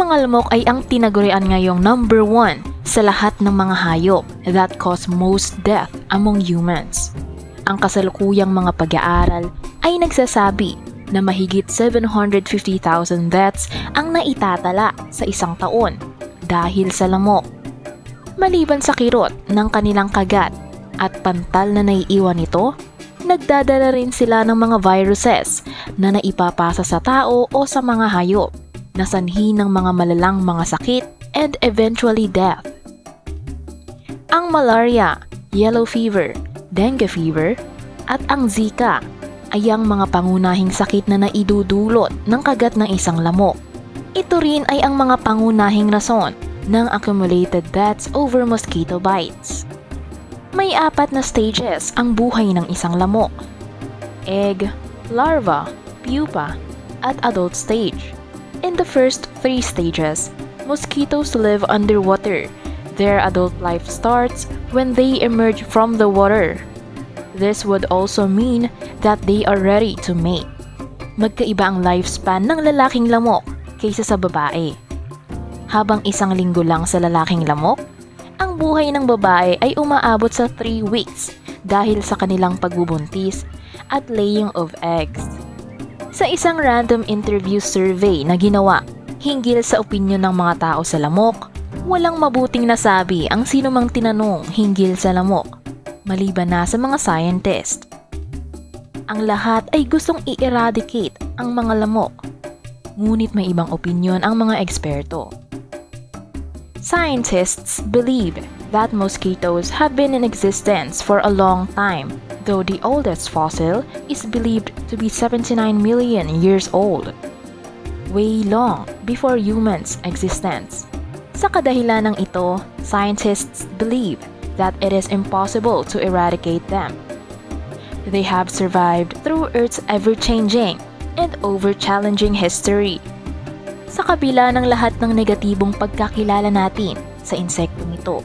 mga lamok ay ang tinagurian ngayong number 1 sa lahat ng mga hayop that cause most death among humans. Ang kasalukuyang mga pag-aaral ay nagsasabi na mahigit 750,000 deaths ang naitatala sa isang taon dahil sa lamok. Maliban sa kirot ng kanilang kagat at pantal na naiiwan nito, nagdadala rin sila ng mga viruses na naipapasa sa tao o sa mga hayop na sanhi ng mga malalang mga sakit and eventually death. Ang malaria, yellow fever, dengue fever, at ang Zika ay ang mga pangunahing sakit na naidudulot ng kagat ng isang lamok. Ito rin ay ang mga pangunahing rason ng accumulated deaths over mosquito bites. May 4 na stages ang buhay ng isang lamok: egg, larva, pupa, at adult stage. In the first 3 stages, mosquitoes live underwater. Their adult life starts when they emerge from the water. This would also mean that they are ready to mate. Magkaiba ang lifespan ng lalaking lamok kaysa sa babae. Habang 1 linggo lang sa lalaking lamok, ang buhay ng babae ay umaabot sa 3 weeks dahil sa kanilang pagbubuntis at laying of eggs. Sa isang random interview survey na ginawa hinggil sa opinyon ng mga tao sa lamok, walang mabuting nasabi ang sinumang tinanong hinggil sa lamok, maliban na sa mga scientist. Ang lahat ay gustong i-eradicate ang mga lamok, ngunit may ibang opinyon ang mga eksperto. Scientists believe that mosquitoes have been in existence for a long time, though the oldest fossil is believed to be 79 million years old, way long before humans' existence. Sa kadahilan ng ito, scientists believe that it is impossible to eradicate them. They have survived through Earth's ever-changing and over-challenging history. Sa kabila ng lahat ng negatibong pagkakilala natin sa insektong ito,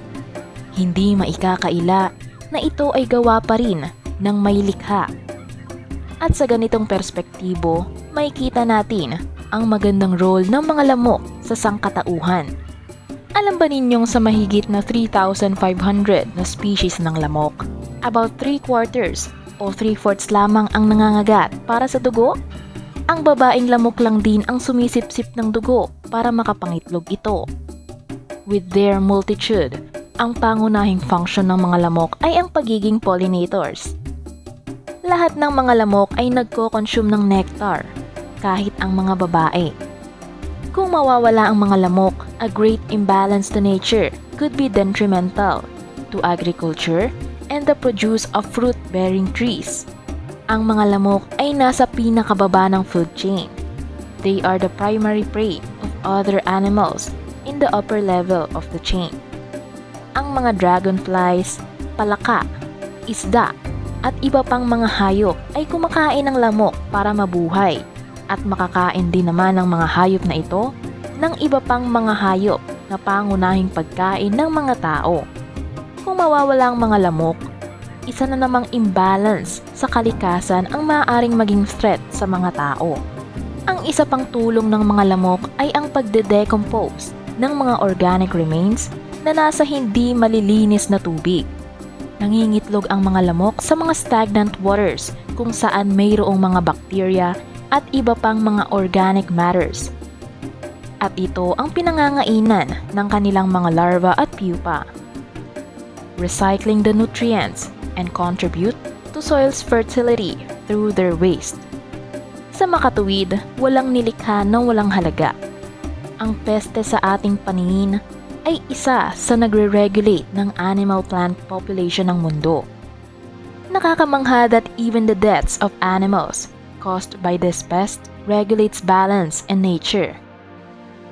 hindi maikakaila na ito ay gawa pa rin ng may likha. At sa ganitong perspektibo, makikita natin ang magandang role ng mga lamok sa sangkatauhan. Alam ba ninyong sa mahigit na 3,500 na species ng lamok, about 3/4 o 3/4 lamang ang nangangagat para sa dugo? Ang babaeng lamok lang din ang sumisipsip ng dugo para makapangitlog ito. With their multitude, ang pangunahing function ng mga lamok ay ang pagiging pollinators. Lahat ng mga lamok ay nagko-consume ng nectar, kahit ang mga babae. Kung mawawala ang mga lamok, a great imbalance to nature could be detrimental to agriculture and the produce of fruit-bearing trees. Ang mga lamok ay nasa pinakababa ng food chain. They are the primary prey of other animals in the upper level of the chain. Ang mga dragonflies, palaka, isda, at iba pang mga hayop ay kumakain ng lamok para mabuhay, at makakain din naman ng mga hayop na ito ng iba pang mga hayop na pangunahing pagkain ng mga tao. Kung mawawala ang mga lamok, isa na namang imbalance sa kalikasan ang maaaring maging threat sa mga tao. Ang isa pang tulong ng mga lamok ay ang pagde-decompose ng mga organic remains na nasa hindi malilinis na tubig. Nangingitlog ang mga lamok sa mga stagnant waters kung saan mayroong mga bacteria at iba pang mga organic matters. At ito ang pinangangainan ng kanilang mga larva at pupa, recycling the nutrients and contribute to soil's fertility through their waste. Sa makatuwid, walang nilikha na walang halaga. Ang peste sa ating paningin ay isa sa nagre-regulate ng animal-plant population ng mundo. Nakakamangha that even the deaths of animals caused by this pest regulates balance in nature.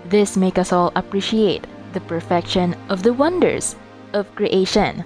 This makes us all appreciate the perfection of the wonders of creation.